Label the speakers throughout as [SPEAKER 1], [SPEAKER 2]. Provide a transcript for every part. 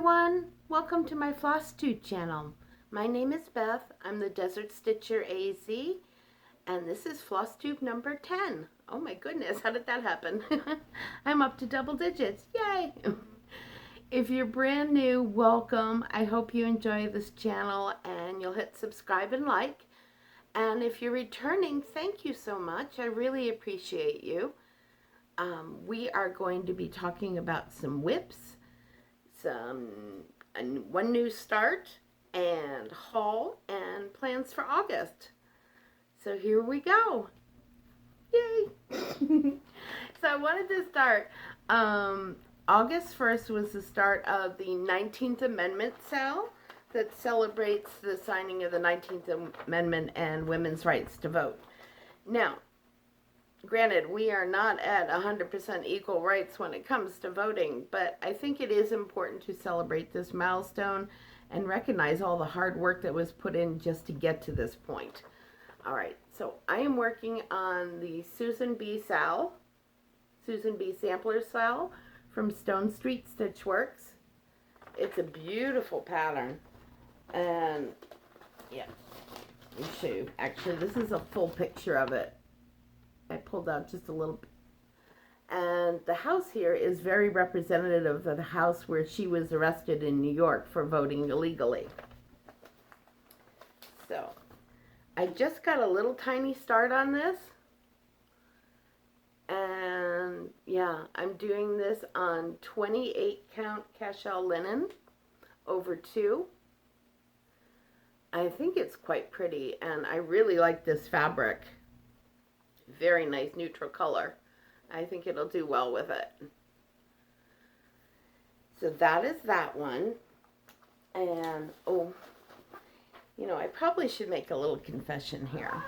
[SPEAKER 1] everyone, welcome to my Flosstube channel. My name is Beth, I'm the Desert Stitcher AZ, and this is Flosstube number 10. Oh my goodness, how did that happen? I'm up to double digits, yay! If you're brand new, welcome. I hope you enjoy this channel and you'll hit subscribe and like. And if you're returning, thank you so much, I really appreciate you. We are going to be talking about some whips, one new start, and haul, and plans for August. So here we go. Yay! So I wanted to start. August 1st was the start of the 19th Amendment sale that celebrates the signing of the 19th Amendment and women's rights to vote. Now, granted, we are not at 100% equal rights when it comes to voting, but I think it is important to celebrate this milestone and recognize all the hard work that was put in just to get to this point. All right, so I am working on the Susan B. Sampler Sal from Stone Street Stitchworks. It's a beautiful pattern, and yeah, let me show you. Actually, this is a full picture of it. I pulled out just a little bit. And the house here is very representative of the house where she was arrested in New York for voting illegally. So, I just got a little tiny start on this. And yeah, I'm doing this on 28 count cashel linen over 2. I think it's quite pretty, and I really like this fabric. Very nice neutral color. I think it'll do well with it. So that is that one. And oh, you know, I probably should make a little confession here.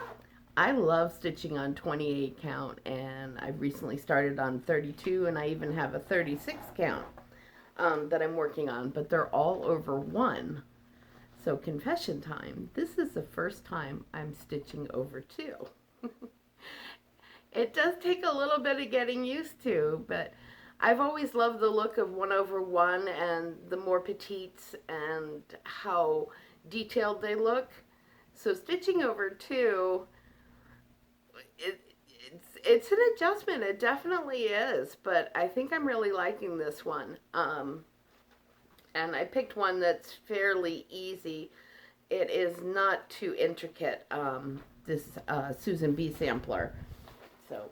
[SPEAKER 1] I love stitching on 28 count, and I've recently started on 32, and I even have a 36 count that I'm working on, but they're all over 1. So confession time. This is the first time I'm stitching over 2. It does take a little bit of getting used to, but I've always loved the look of 1 over 1 and the more petites and how detailed they look. So stitching over 2, it's an adjustment. It definitely is, but I think I'm really liking this one. And I picked one that's fairly easy. It is not too intricate, this Susan B. sampler. So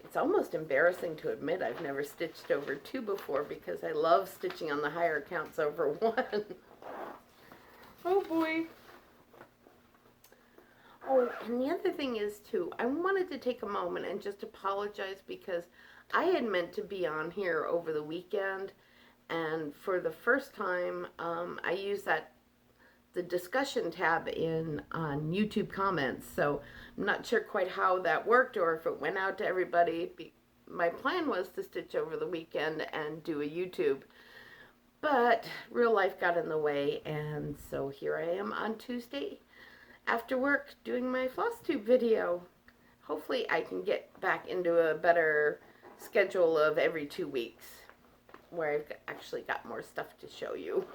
[SPEAKER 1] it's almost embarrassing to admit I've never stitched over 2 before, because I love stitching on the higher counts over 1. Oh boy. Oh, and the other thing is too, I wanted to take a moment and just apologize, because I had meant to be on here over the weekend, and for the first time I used the discussion tab on YouTube comments, so I'm not sure quite how that worked or if it went out to everybody. My plan was to stitch over the weekend and do a YouTube, but real life got in the way, and so here I am on Tuesday after work doing my Flosstube video. Hopefully I can get back into a better schedule of every 2 weeks, where I've actually got more stuff to show you.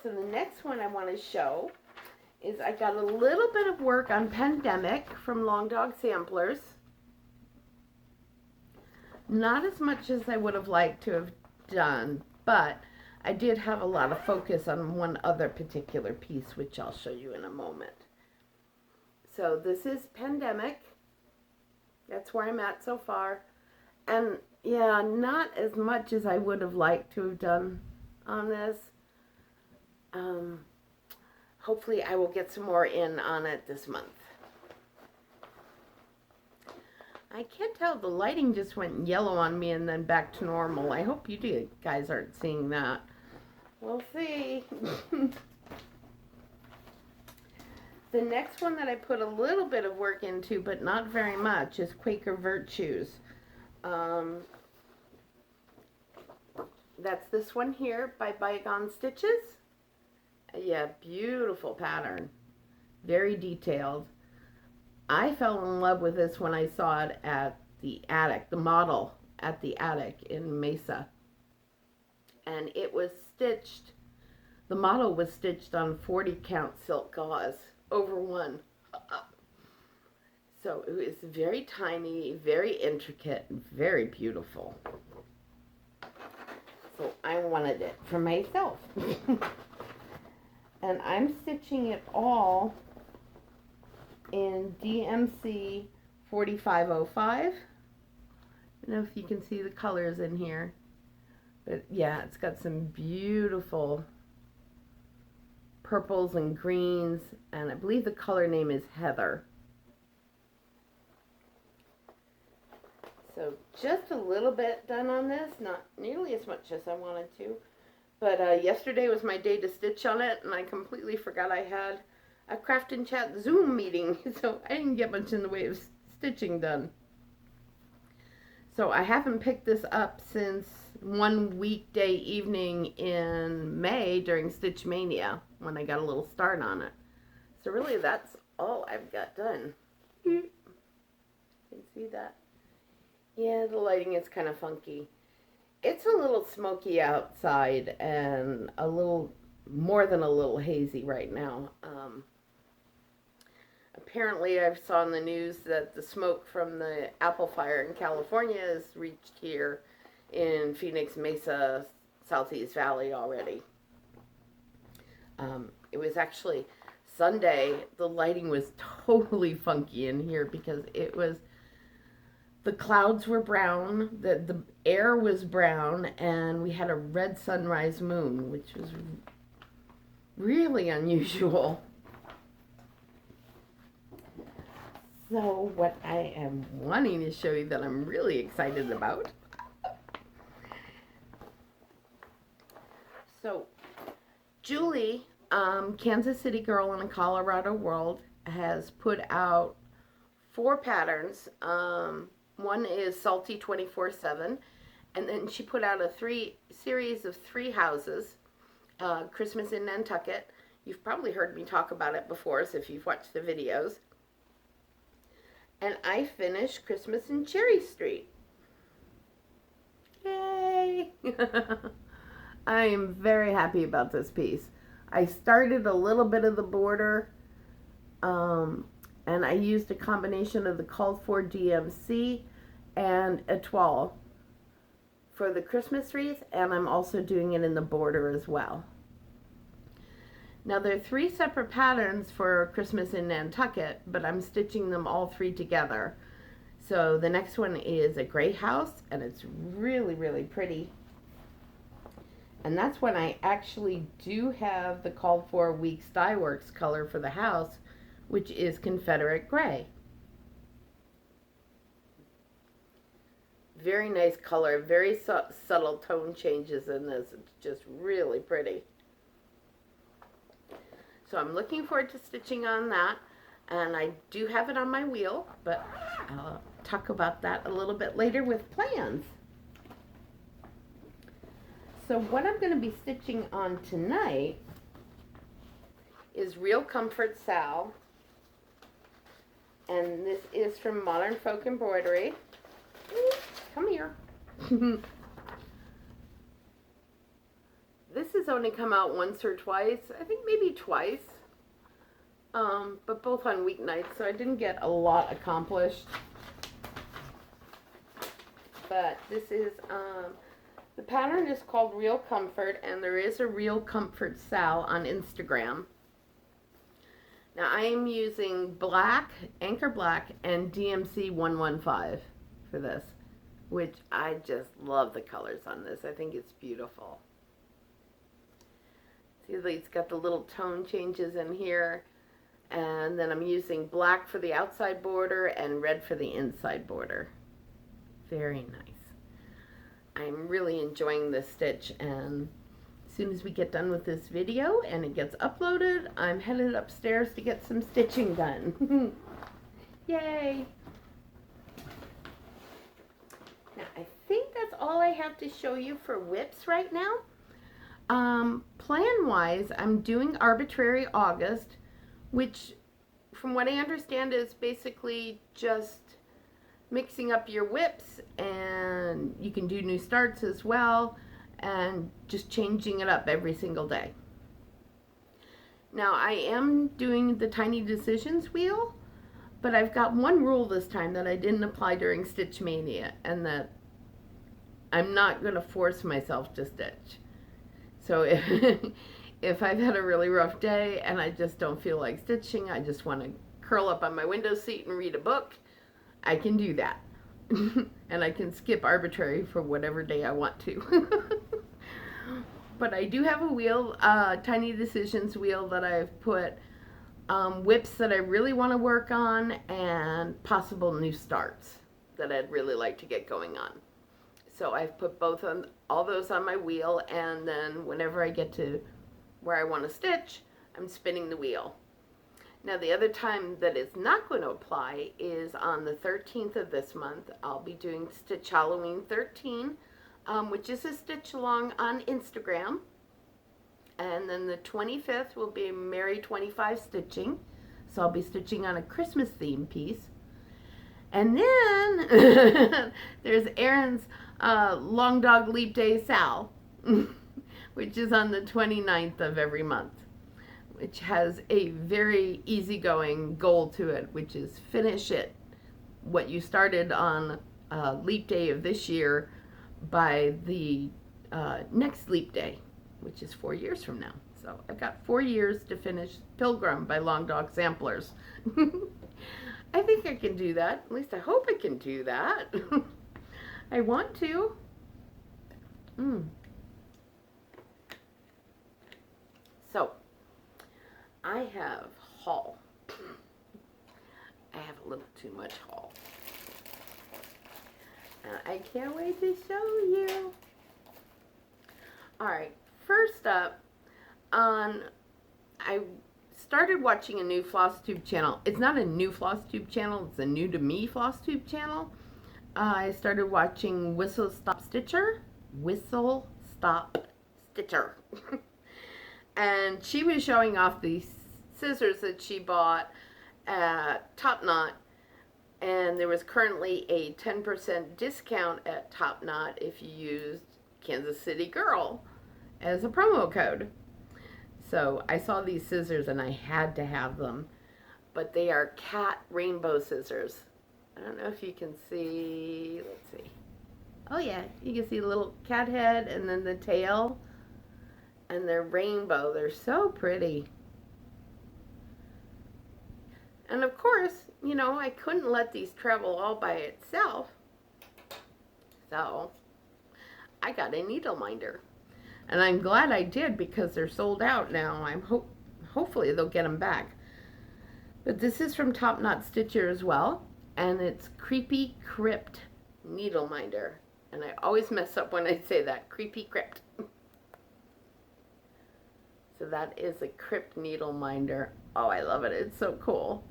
[SPEAKER 1] So the next one I want to show is I got a little bit of work on Pandemic from Long Dog Samplers. Not as much as I would have liked to have done, but I did have a lot of focus on one other particular piece, which I'll show you in a moment. So this is Pandemic. That's where I'm at so far. And yeah, not as much as I would have liked to have done on this. Hopefully I will get some more in on it this month. I can't tell, the lighting just went yellow on me and then back to normal. I hope you guys aren't seeing that. We'll see. The next one that I put a little bit of work into, but not very much, is Quaker Virtues. That's this one here by Bygone Stitches. Yeah, beautiful pattern. Very detailed. I fell in love with this when I saw it at the attic, the model at the attic in Mesa. and it was stitched, the model was stitched on 40 count silk gauze over one. So it was very tiny, very intricate, very beautiful. So I wanted it for myself. And I'm stitching it all in DMC 4505. I don't know if you can see the colors in here. But yeah, it's got some beautiful purples and greens, and I believe the color name is Heather. So just a little bit done on this, not nearly as much as I wanted to. But yesterday was my day to stitch on it, and I completely forgot I had a Craft and Chat Zoom meeting, so I didn't get much in the way of stitching done. So I haven't picked this up since one weekday evening in May during Stitch Mania, when I got a little start on it. So really that's all I've got done. You can see that? Yeah, the lighting is kind of funky. It's a little smoky outside and a little, more than a little hazy right now. Apparently I saw in the news that the smoke from the apple fire in California has reached here in Phoenix Mesa, Southeast Valley already. It was actually Sunday, the lighting was totally funky in here because it was, the clouds were brown, the air was brown, and we had a red sunrise moon, which was really unusual. So what I am wanting to show you that I'm really excited about. So Julie, Kansas City Girl in a Colorado World, has put out 4 patterns. One is Salty 24/7, and then she put out a series of 3 houses. Christmas in Nantucket. You've probably heard me talk about it before, so if you've watched the videos. And I finished Christmas in Cherry Street. Yay! I am very happy about this piece. I started a little bit of the border, and I used a combination of the called for DMC and Etoile for the Christmas wreath, and I'm also doing it in the border as well. Now there are 3 separate patterns for Christmas in Nantucket, but I'm stitching them all 3 together. So the next one is a gray house, and it's really, really pretty. And that's when I actually do have the called for Weeks Dye Works color for the house, which is Confederate Gray. Very nice color, very subtle tone changes in this. It's just really pretty. So I'm looking forward to stitching on that, and I do have it on my wheel, but I'll talk about that a little bit later with plans. So what I'm going to be stitching on tonight is Real Comfort Sal, and this is from Modern Folk Embroidery. Come here. This has only come out once or twice, I think maybe twice, but both on weeknights, so I didn't get a lot accomplished. But this is, the pattern is called Real Comfort, and there is a Real Comfort Sal on Instagram. Now I am using black, Anchor Black, and DMC 115 for this, which I just love the colors on this. I think it's beautiful. See, it's got the little tone changes in here, and then I'm using black for the outside border and red for the inside border. Very nice. I'm really enjoying this stitch, and as soon as we get done with this video and it gets uploaded, I'm headed upstairs to get some stitching done. Yay! Now I think that's all I have to show you for whips right now. Plan-wise, I'm doing Arbitrary August, which from what I understand is basically just mixing up your whips, and you can do new starts as well, and just changing it up every single day. Now I am doing the Tiny Decisions wheel, but I've got one rule this time that I didn't apply during Stitch Mania, and that I'm not going to force myself to stitch. So if I've had a really rough day and I just don't feel like stitching, I just want to curl up on my window seat and read a book, I can do that. And I can skip arbitrary for whatever day I want to. But I do have a wheel, Tiny Decisions wheel, that I've put whips that I really want to work on and possible new starts that I'd really like to get going on. So I've put all those on my wheel, and then whenever I get to where I want to stitch, I'm spinning the wheel. Now the other time that it's not going to apply is on the 13th of this month. I'll be doing Stitch Halloween 13, which is a stitch along on Instagram. And then the 25th will be Merry 25 Stitching. So I'll be stitching on a Christmas theme piece. And then there's Erin's Long Dog Leap Day Sal, which is on the 29th of every month, which has a very easygoing goal to it, which is finish what you started on Leap Day of this year by the next Leap Day, which is 4 years from now. So I've got 4 years to finish Pilgrim by Long Dog Samplers. I think I can do that. At least I hope I can do that. I want to. So, I have haul. I have a little too much haul. And I can't wait to show you. Alright, first up, I started watching a new Flosstube channel. It's not a new Flosstube channel, it's a new to me Flosstube channel. I started watching Whistle Stop Stitcher. And she was showing off these scissors that she bought at Top Knot. And there was currently a 10% discount at Top Knot if you used Kansas City Girl as a promo code. So I saw these scissors and I had to have them. But they are cat rainbow scissors. I don't know if you can see, let's see. Oh yeah, you can see the little cat head and then the tail. And they're rainbow, they're so pretty. And of course, you know, I couldn't let these travel all by itself. So, I got a needle minder. And I'm glad I did because they're sold out now. Hopefully they'll get them back. But this is from Top Knot Stitcher as well. And it's Creepy Crypt Needle Minder. And I always mess up when I say that. Creepy Crypt. So that is a Crypt Needle Minder. Oh, I love it. It's so cool.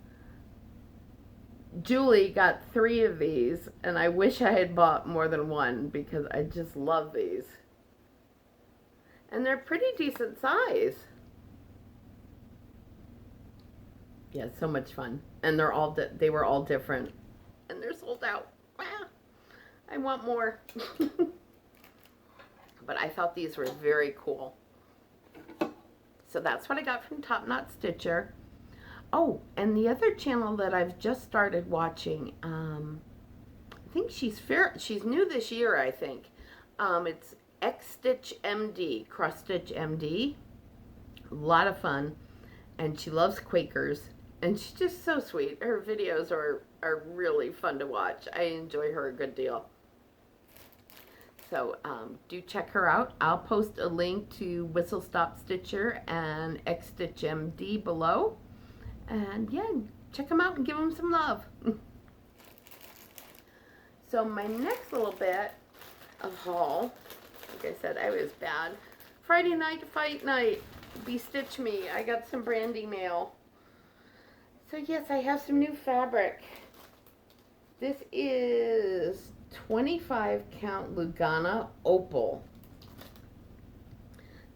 [SPEAKER 1] Julie got 3 of these. And I wish I had bought more than one because I just love these. And they're pretty decent size. Yeah, so much fun. And they were all different. And they're sold out. Ah, I want more. But I thought these were very cool. So that's what I got from Top Knot Stitcher. Oh, and the other channel that I've just started watching, I think she's new this year, I think. It's X Stitch MD, Cross Stitch MD. A lot of fun. And she loves Quakers. And she's just so sweet. Her videos are really fun to watch. I enjoy her a good deal. So do check her out. I'll post a link to Whistle Stop Stitcher and X Stitch MD below. And yeah, check them out and give them some love. So my next little bit of haul, like I said, I was bad. Friday night fight night. Be-stitch me. I got some brandy mail. So yes, I have some new fabric. This is 25 count Lugana Opal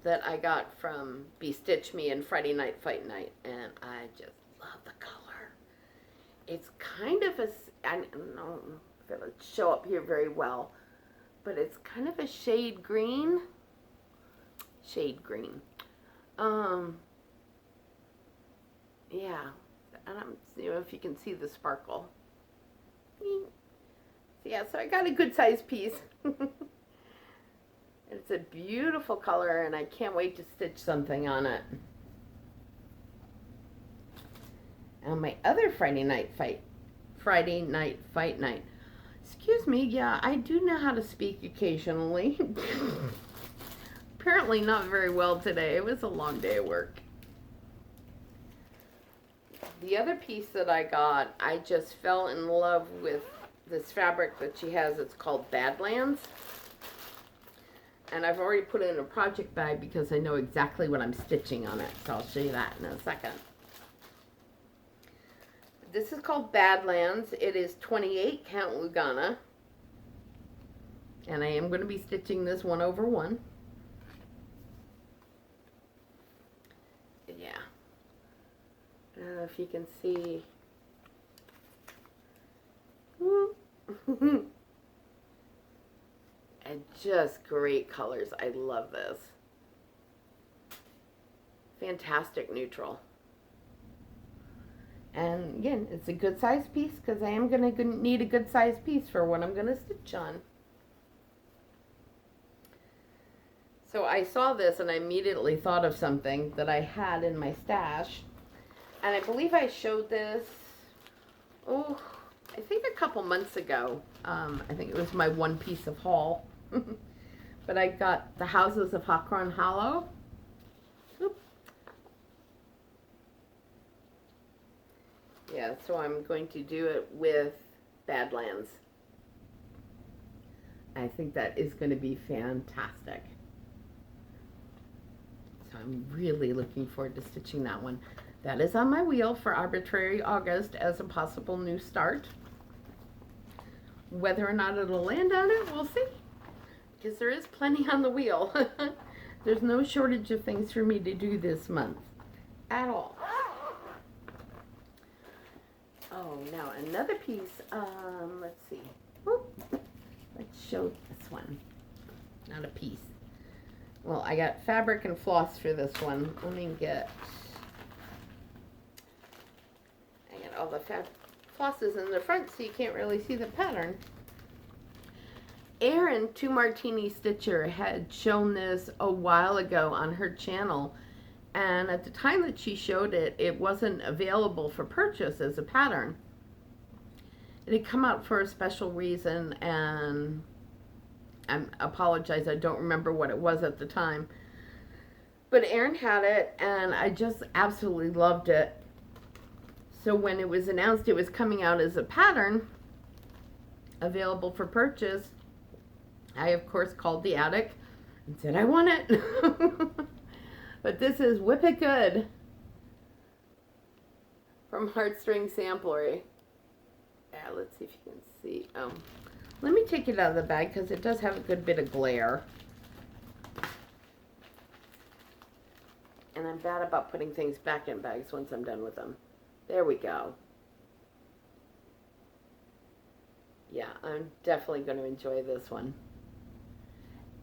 [SPEAKER 1] that I got from Be-Stitch Me and Friday Night Fight Night, and I just love the color. It's kind of a, I don't know if it'll show up here very well, but it's kind of a shade green. shade green. Yeah, I don't know if you can see the sparkle. So yeah, so I got a good size piece. It's a beautiful color, and I can't wait to stitch something on it. And my other Friday night fight night. Excuse me, yeah, I do know how to speak occasionally. Apparently not very well today. It was a long day of work. The other piece that I got, I just fell in love with this fabric that she has. It's called Badlands. And I've already put it in a project bag because I know exactly what I'm stitching on it. So I'll show you that in a second. This is called Badlands. It is 28 count Lugana. And I am going to be stitching this 1/1. Yeah. I don't know if you can see. And just great colors. I love this. Fantastic neutral. And again, it's a good size piece because I am going to need a good size piece for what I'm going to stitch on. So I saw this and I immediately thought of something that I had in my stash. And I believe I showed this, I think a couple months ago. I think it was my one piece of haul. But I got the Houses of Hakron Hollow. Oop. Yeah, so I'm going to do it with Badlands. I think that is going to be fantastic. So I'm really looking forward to stitching that one. That is on my wheel for Arbitrary August as a possible new start. Whether or not it'll land on it, we'll see. Because there is plenty on the wheel. There's no shortage of things for me to do this month. At all. Oh, now another piece. Let's see. Whoop. Let's show this one. Not a piece. Well, I got fabric and floss for this one. Let me get... I got all the flosses in the front so you can't really see the pattern. Erin, 2 Martini Stitcher, had shown this a while ago on her channel, and at the time that she showed it, it wasn't available for purchase as a pattern. It had come out for a special reason, and I apologize, I don't remember what it was at the time. But Erin had it, and I just absolutely loved it. So when it was announced it was coming out as a pattern, available for purchase, I, of course, called the attic and said, I want it. But this is Whip It Good from Heartstring Samplery. Yeah, let's see if you can see. Let me take it out of the bag because it does have a good bit of glare. And I'm bad about putting things back in bags once I'm done with them. There we go. Yeah, I'm definitely going to enjoy this one.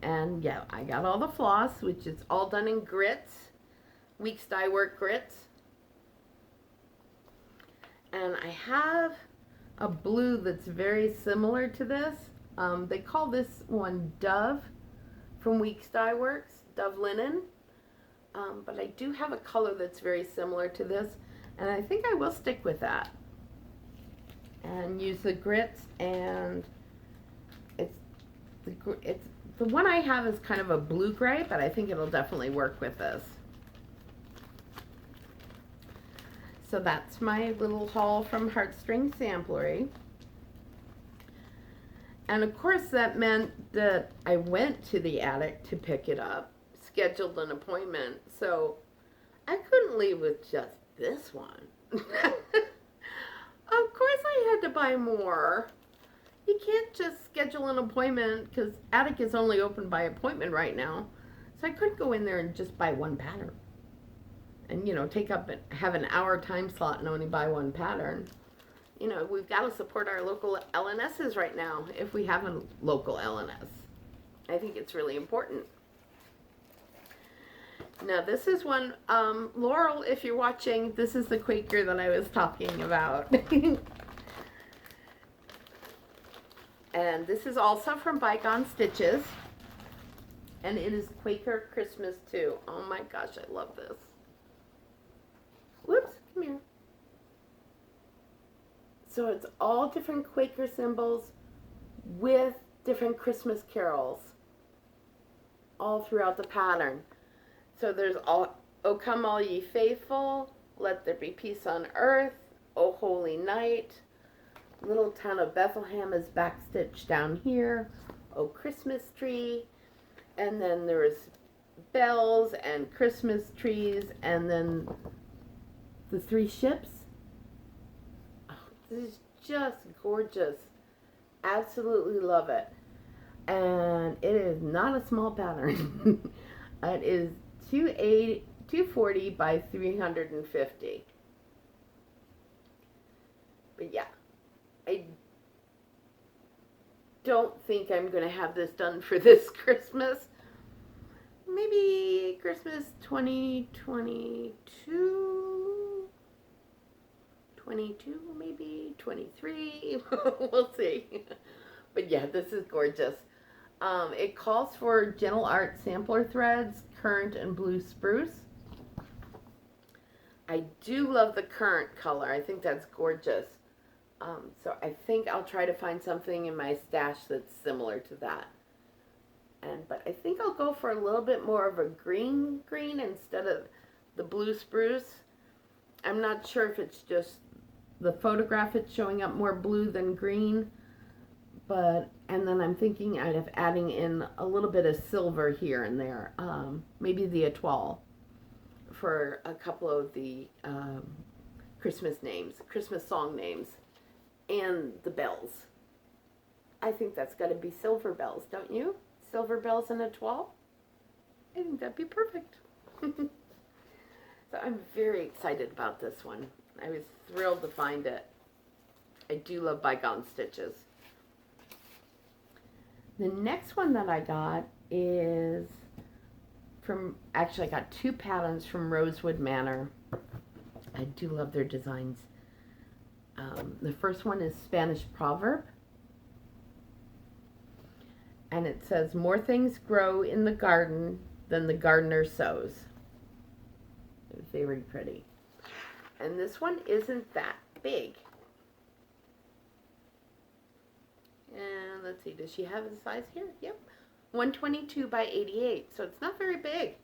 [SPEAKER 1] And yeah, I got all the floss, which is all done in grits, Weeks Dye Work grits. And I have a blue that's very similar to this. They call this one Dove from Weeks Dye Works, Dove Linen. But I do have a color that's very similar to this, and I think I will stick with that. And use the grits, and it's the one I have is kind of a blue gray, but I think it'll definitely work with this. So that's my little haul from Heartstring Samplery. And of course that meant that I went to the attic to pick it up, scheduled an appointment, so I couldn't leave with just this one. Of course I had to buy more. You can't just schedule an appointment because attic is only open by appointment right now. So I couldn't go in there and just buy one pattern. And, you know, have an hour time slot and only buy one pattern. You know, we've got to support our local LNSs right now if we have a local LNS. I think it's really important. Now this is one, Laurel, if you're watching, this is the Quaker that I was talking about. And this is also from Bygone Stitches. And it is Quaker Christmas too. Oh my gosh, I love this. Whoops, come here. So it's all different Quaker symbols with different Christmas carols all throughout the pattern. So there's all, O come all ye faithful, let there be peace on earth, O holy night, little town of Bethlehem is backstitched down here, O Christmas tree, and then there's bells and Christmas trees, and then the three ships. Oh, this is just gorgeous. Absolutely love it. And it is not a small pattern. It is 240 by 350. But yeah, I don't think I'm going to have this done for this Christmas. Maybe Christmas 2022, 22, maybe 23. We'll see. But yeah, this is gorgeous. It calls for Gentle Art sampler threads, currant and blue spruce. I do love the currant color. I think that's gorgeous. So I think I'll try to find something in my stash that's similar to that. But I think I'll go for a little bit more of a green instead of the blue spruce. I'm not sure if it's just the photograph it's showing up more blue than green. And then I'm thinking of adding in a little bit of silver here and there. Maybe the étoile for a couple of the Christmas names, Christmas song names, and the bells. I think that's got to be silver bells, don't you? Silver bells and étoile? I think that'd be perfect. So I'm very excited about this one. I was thrilled to find it. I do love Bygone Stitches. The next one that I got is from, actually I got two patterns from Rosewood Manor. I do love their designs. The first one is Spanish Proverb. And it says, more things grow in the garden than the gardener sows. Very pretty. And this one isn't that big. And let's see, does she have a size here? Yep. 122 by 88, so it's not very big.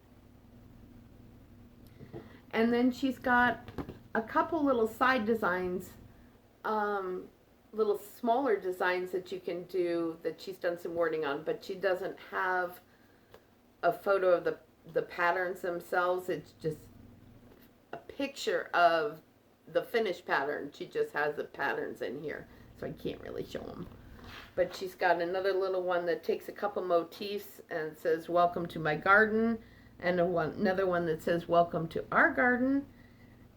[SPEAKER 1] And then she's got a couple little side designs, little smaller designs that you can do that she's done some wording on, but she doesn't have a photo of the patterns themselves. It's just a picture of the finished pattern. She just has the patterns in here, so I can't really show them. But she's got another little one that takes a couple motifs and says, welcome to my garden. And another one that says, welcome to our garden.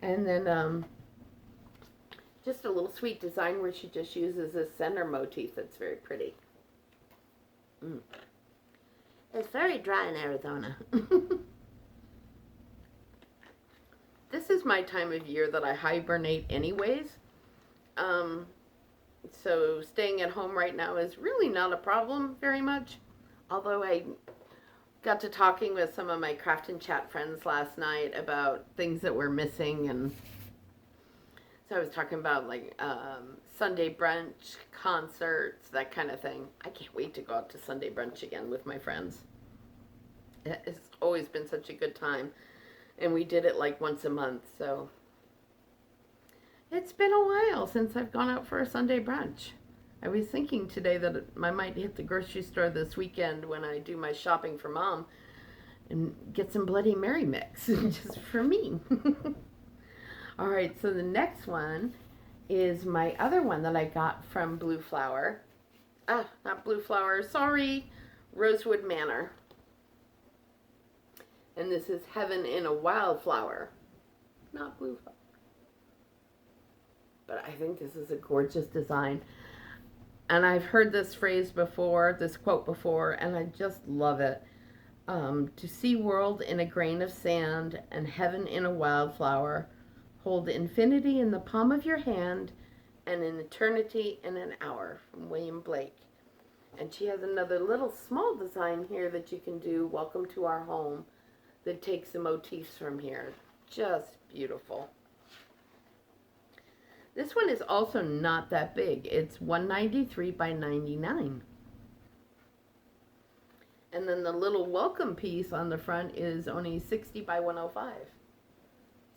[SPEAKER 1] And then just a little sweet design where she just uses a center motif that's very pretty. It's very dry in Arizona. This is my time of year that I hibernate anyways. So staying at home right now is really not a problem very much. Although I got to talking with some of my Craft and Chat friends last night about things that we're missing. And so I was talking about like Sunday brunch, concerts, that kind of thing. I can't wait to go out to Sunday brunch again with my friends. It's always been such a good time. And we did it like once a month, so it's been a while since I've gone out for a Sunday brunch. I was thinking today that I might hit the grocery store this weekend when I do my shopping for Mom and get some Bloody Mary mix just for me. All right, so the next one is my other one that I got from Blue Flower. Not Blue Flower, sorry, Rosewood Manor. And this is Heaven in a Wildflower, not Blue Flower. But I think this is a gorgeous design. And I've heard this phrase before, this quote before, and I just love it. To see world in a grain of sand and heaven in a wildflower, hold infinity in the palm of your hand and an eternity in an hour, from William Blake. And she has another little small design here that you can do, Welcome to Our Home, that takes the motifs from here. Just beautiful. This one is also not that big. It's 193 by 99. And then the little welcome piece on the front is only 60 by 105.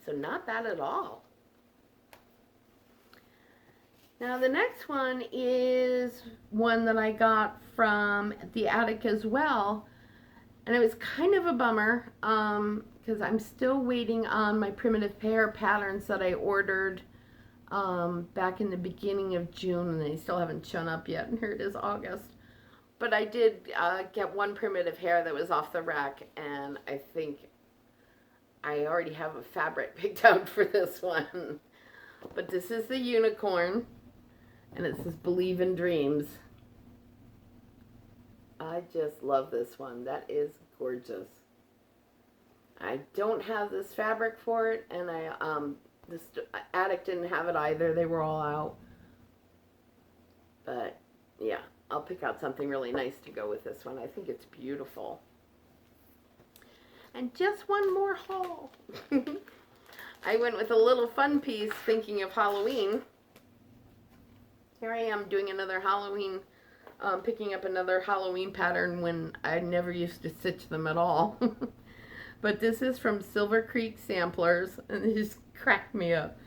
[SPEAKER 1] So not bad at all. Now the next one is one that I got from the attic as well. And it was kind of a bummer because I'm still waiting on my primitive pear patterns that I ordered back in the beginning of June, and they still haven't shown up yet. And here it is, August. But I did get one primitive hair that was off the rack, and I think I already have a fabric picked out for this one. But this is the unicorn, and it says Believe in Dreams. I just love this one. That is gorgeous. I don't have this fabric for it, and this attic didn't have it either. They were all out. But yeah, I'll pick out something really nice to go with this one. I think it's beautiful. And just one more haul. I went with a little fun piece thinking of Halloween. Here I am doing another Halloween, picking up another Halloween pattern when I never used to stitch them at all. But this is from Silver Creek Samplers, and it just cracked me up.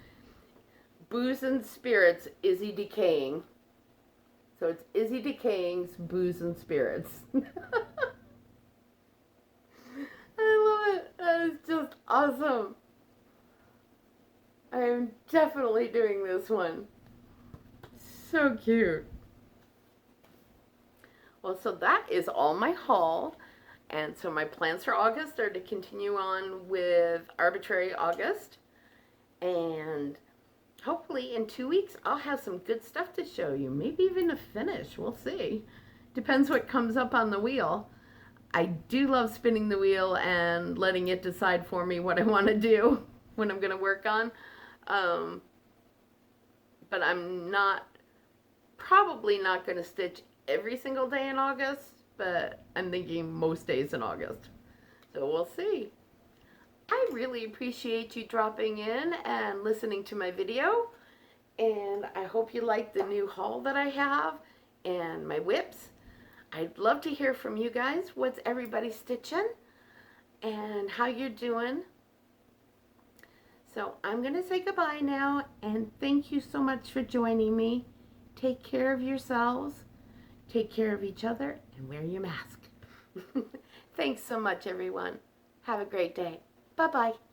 [SPEAKER 1] Booze and Spirits, Izzy Decaying. So it's Izzy Decaying's Booze and Spirits. I love it. That is just awesome. I am definitely doing this one. So cute. Well, so that is all my haul. And so my plans for August are to continue on with Arbitrary August. And hopefully in 2 weeks, I'll have some good stuff to show you. Maybe even a finish. We'll see. Depends what comes up on the wheel. I do love spinning the wheel and letting it decide for me what I want to do, what I'm going to work on. But I'm probably not going to stitch every single day in August, but I'm thinking most days in August. So we'll see. I really appreciate you dropping in and listening to my video. And I hope you like the new haul that I have and my whips. I'd love to hear from you guys. What's everybody stitching and how you're doing? So I'm going to say goodbye now, and thank you so much for joining me. Take care of yourselves, take care of each other, and wear your mask. Thanks so much, everyone. Have a great day. Bye-bye.